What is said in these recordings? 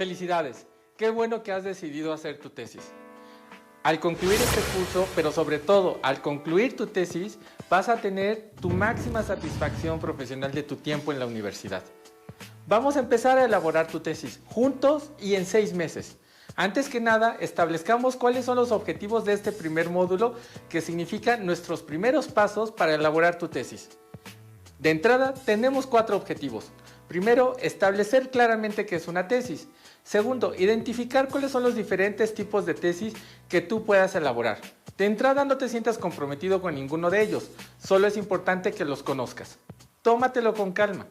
Felicidades, qué bueno que has decidido hacer tu tesis. Al concluir este curso, pero sobre todo al concluir tu tesis, vas a tener tu máxima satisfacción profesional de tu tiempo en la universidad. Vamos a empezar a elaborar tu tesis juntos y en 6 meses. Antes que nada, establezcamos cuáles son los objetivos de este primer módulo, que significan nuestros primeros pasos para elaborar tu tesis. De entrada, tenemos 4 objetivos. Primero, establecer claramente qué es una tesis. Segundo, identificar cuáles son los diferentes tipos de tesis que tú puedas elaborar. De entrada, no te sientas comprometido con ninguno de ellos, solo es importante que los conozcas. Tómatelo con calma.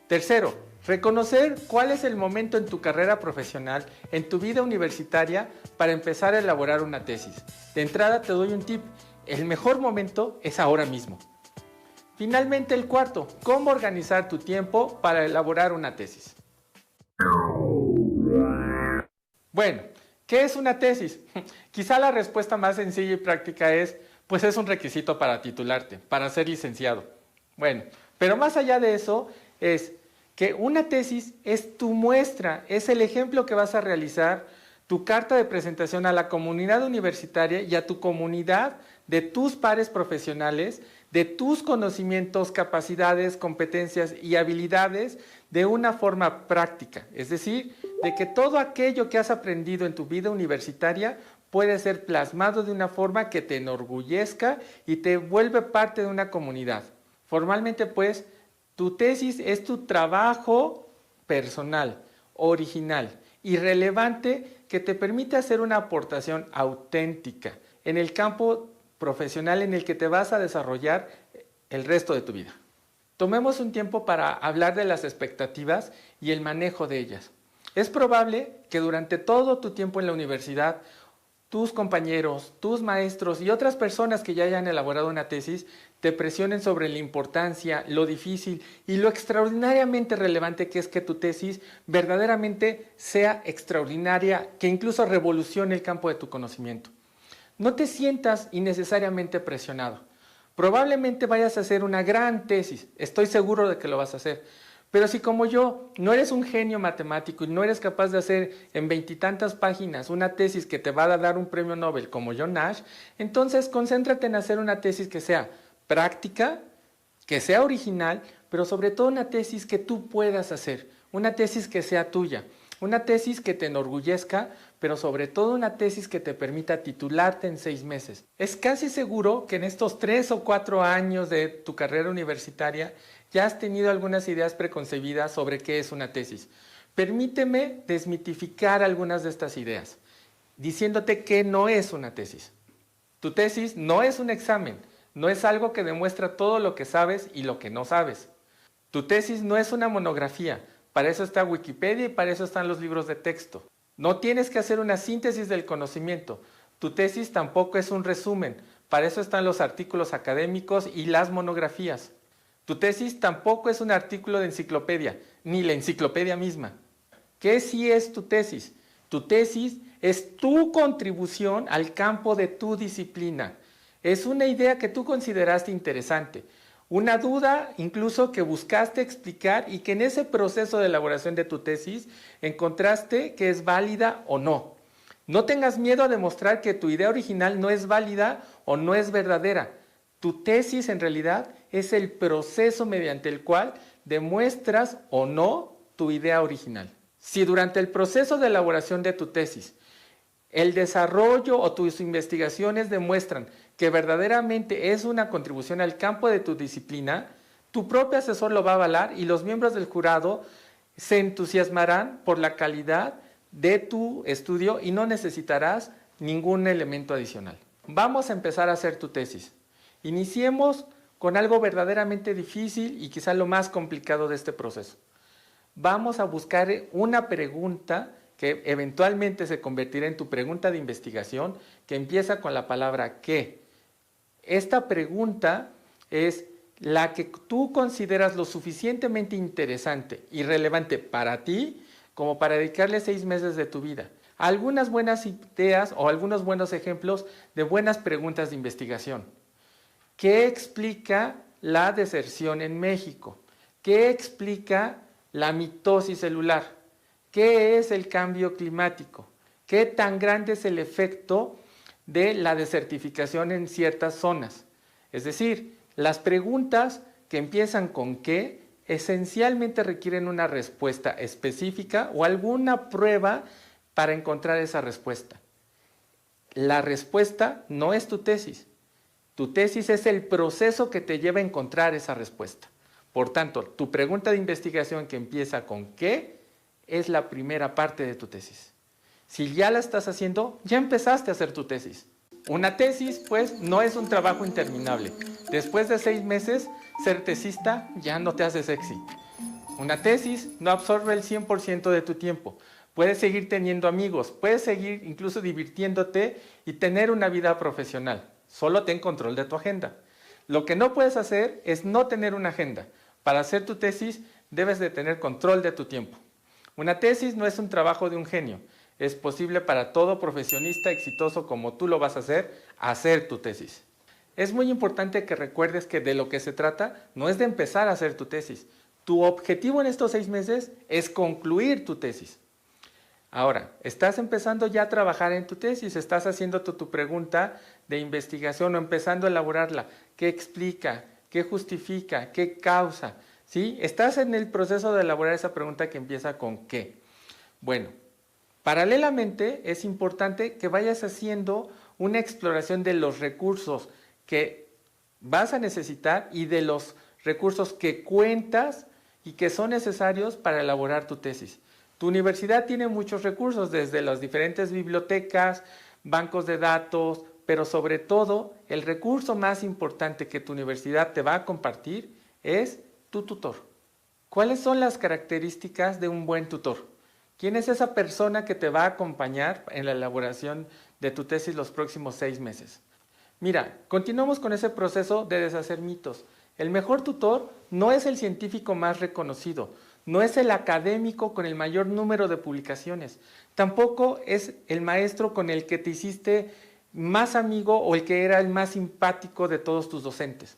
Tercero, reconocer cuál es el momento en tu carrera profesional, en tu vida universitaria, para empezar a elaborar una tesis. De entrada, te doy un tip: el mejor momento es ahora mismo. Finalmente, el cuarto, cómo organizar tu tiempo para elaborar una tesis. Bueno, ¿qué es una tesis? Quizá la respuesta más sencilla y práctica es, pues es un requisito para titularte, para ser licenciado. Bueno, pero más allá de eso, es que una tesis es tu muestra, es el ejemplo que vas a realizar, tu carta de presentación a la comunidad universitaria y a tu comunidad de tus pares profesionales, de tus conocimientos, capacidades, competencias y habilidades de una forma práctica. Es decir, de que todo aquello que has aprendido en tu vida universitaria puede ser plasmado de una forma que te enorgullezca y te vuelve parte de una comunidad. Formalmente, pues, tu tesis es tu trabajo personal, original y relevante que te permite hacer una aportación auténtica en el campo profesional en el que te vas a desarrollar el resto de tu vida. Tomemos un tiempo para hablar de las expectativas y el manejo de ellas. Es probable que durante todo tu tiempo en la universidad, tus compañeros, tus maestros y otras personas que ya hayan elaborado una tesis te presionen sobre la importancia, lo difícil y lo extraordinariamente relevante que es que tu tesis verdaderamente sea extraordinaria, que incluso revolucione el campo de tu conocimiento. No te sientas innecesariamente presionado. Probablemente vayas a hacer una gran tesis, estoy seguro de que lo vas a hacer. Pero si como yo no eres un genio matemático y no eres capaz de hacer en 20 y tantas páginas una tesis que te va a dar un premio Nobel como John Nash, entonces concéntrate en hacer una tesis que sea práctica, que sea original, pero sobre todo una tesis que tú puedas hacer, una tesis que sea tuya, una tesis que te enorgullezca, pero sobre todo una tesis que te permita titularte en 6 meses. Es casi seguro que en estos 3 o 4 años de tu carrera universitaria ya has tenido algunas ideas preconcebidas sobre qué es una tesis. Permíteme desmitificar algunas de estas ideas, diciéndote que no es una tesis. Tu tesis no es un examen, no es algo que demuestra todo lo que sabes y lo que no sabes. Tu tesis no es una monografía, para eso está Wikipedia y para eso están los libros de texto. No tienes que hacer una síntesis del conocimiento. Tu tesis tampoco es un resumen, para eso están los artículos académicos y las monografías. Tu tesis tampoco es un artículo de enciclopedia, ni la enciclopedia misma. ¿Qué sí es tu tesis? Tu tesis es tu contribución al campo de tu disciplina. Es una idea que tú consideraste interesante, una duda incluso que buscaste explicar y que en ese proceso de elaboración de tu tesis encontraste que es válida o no. No tengas miedo a demostrar que tu idea original no es válida o no es verdadera. Tu tesis en realidad es el proceso mediante el cual demuestras o no tu idea original. Si durante el proceso de elaboración de tu tesis el desarrollo o tus investigaciones demuestran que verdaderamente es una contribución al campo de tu disciplina, tu propio asesor lo va a avalar y los miembros del jurado se entusiasmarán por la calidad de tu estudio y no necesitarás ningún elemento adicional. Vamos a empezar a hacer tu tesis. Iniciemos con algo verdaderamente difícil y quizá lo más complicado de este proceso. Vamos a buscar una pregunta que eventualmente se convertirá en tu pregunta de investigación, que empieza con la palabra ¿qué? Esta pregunta es la que tú consideras lo suficientemente interesante y relevante para ti como para dedicarle 6 meses de tu vida. Algunas buenas ideas o algunos buenos ejemplos de buenas preguntas de investigación. ¿Qué explica la deserción en México? ¿Qué explica la mitosis celular? ¿Qué es el cambio climático? ¿Qué tan grande es el efecto de la desertificación en ciertas zonas? Es decir, las preguntas que empiezan con ¿qué? Esencialmente requieren una respuesta específica o alguna prueba para encontrar esa respuesta. La respuesta no es tu tesis. Tu tesis es el proceso que te lleva a encontrar esa respuesta. Por tanto, tu pregunta de investigación que empieza con ¿qué? Es la primera parte de tu tesis. Si ya la estás haciendo, ya empezaste a hacer tu tesis. Una tesis, pues, no es un trabajo interminable. Después de 6 meses, ser tesista ya no te hace sexy. Una tesis no absorbe el 100% de tu tiempo. Puedes seguir teniendo amigos, puedes seguir incluso divirtiéndote y tener una vida profesional. Solo ten control de tu agenda. Lo que no puedes hacer es no tener una agenda. Para hacer tu tesis debes de tener control de tu tiempo. Una tesis no es un trabajo de un genio. Es posible para todo profesionista exitoso como tú lo vas a hacer tu tesis. Es muy importante que recuerdes que de lo que se trata no es de empezar a hacer tu tesis. Tu objetivo en estos 6 meses es concluir tu tesis. Ahora, estás empezando ya a trabajar en tu tesis, estás haciendo tu pregunta de investigación o empezando a elaborarla. ¿Qué explica? ¿Qué justifica? ¿Qué causa? ¿Sí? Estás en el proceso de elaborar esa pregunta que empieza con ¿qué? Bueno, paralelamente es importante que vayas haciendo una exploración de los recursos que vas a necesitar y de los recursos que cuentas y que son necesarios para elaborar tu tesis. Tu universidad tiene muchos recursos, desde las diferentes bibliotecas, bancos de datos, pero sobre todo el recurso más importante que tu universidad te va a compartir es tu tutor. ¿Cuáles son las características de un buen tutor? ¿Quién es esa persona que te va a acompañar en la elaboración de tu tesis los próximos 6 meses? Mira, continuamos con ese proceso de deshacer mitos. El mejor tutor no es el científico más reconocido, no es el académico con el mayor número de publicaciones, tampoco es el maestro con el que te hiciste más amigo o el que era el más simpático de todos tus docentes.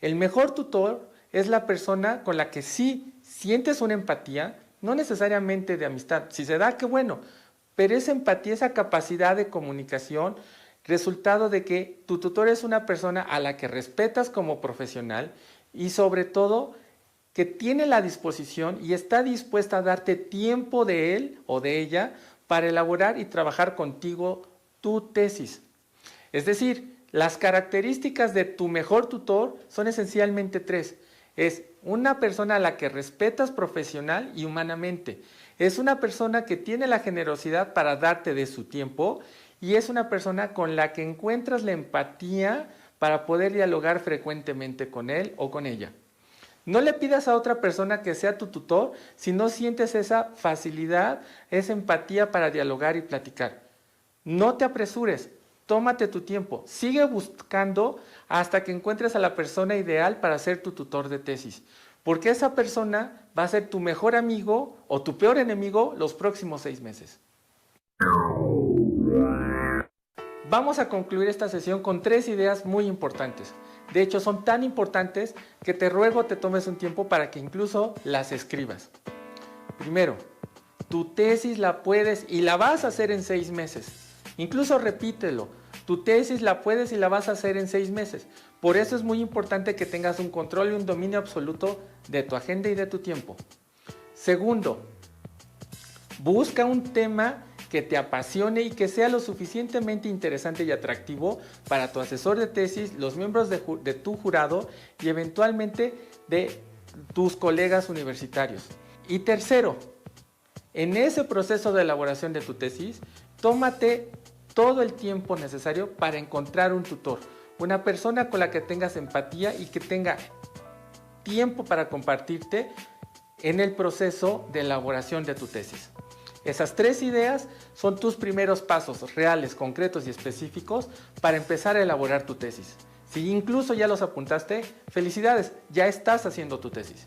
El mejor tutor es la persona con la que sí sientes una empatía, no necesariamente de amistad, si se da, qué bueno, pero esa empatía, esa capacidad de comunicación, resultado de que tu tutor es una persona a la que respetas como profesional y sobre todo que tiene la disposición y está dispuesta a darte tiempo de él o de ella para elaborar y trabajar contigo tu tesis. Es decir, las características de tu mejor tutor son esencialmente 3. Es una persona a la que respetas profesional y humanamente. Es una persona que tiene la generosidad para darte de su tiempo y es una persona con la que encuentras la empatía para poder dialogar frecuentemente con él o con ella. No le pidas a otra persona que sea tu tutor si no sientes esa facilidad, esa empatía para dialogar y platicar. No te apresures, tómate tu tiempo, sigue buscando hasta que encuentres a la persona ideal para ser tu tutor de tesis, porque esa persona va a ser tu mejor amigo o tu peor enemigo los próximos 6 meses. Vamos a concluir esta sesión con 3 ideas muy importantes. De hecho, son tan importantes que te ruego te tomes un tiempo para que incluso las escribas. Primero, tu tesis la puedes y la vas a hacer en 6 meses. Incluso repítelo, tu tesis la puedes y la vas a hacer en 6 meses. Por eso es muy importante que tengas un control y un dominio absoluto de tu agenda y de tu tiempo. Segundo, busca un tema que te apasione y que sea lo suficientemente interesante y atractivo para tu asesor de tesis, los miembros de tu jurado y eventualmente de tus colegas universitarios. Y tercero, en ese proceso de elaboración de tu tesis, tómate todo el tiempo necesario para encontrar un tutor, una persona con la que tengas empatía y que tenga tiempo para compartirte en el proceso de elaboración de tu tesis. Esas 3 ideas son tus primeros pasos reales, concretos y específicos para empezar a elaborar tu tesis. Si incluso ya los apuntaste, felicidades, ya estás haciendo tu tesis.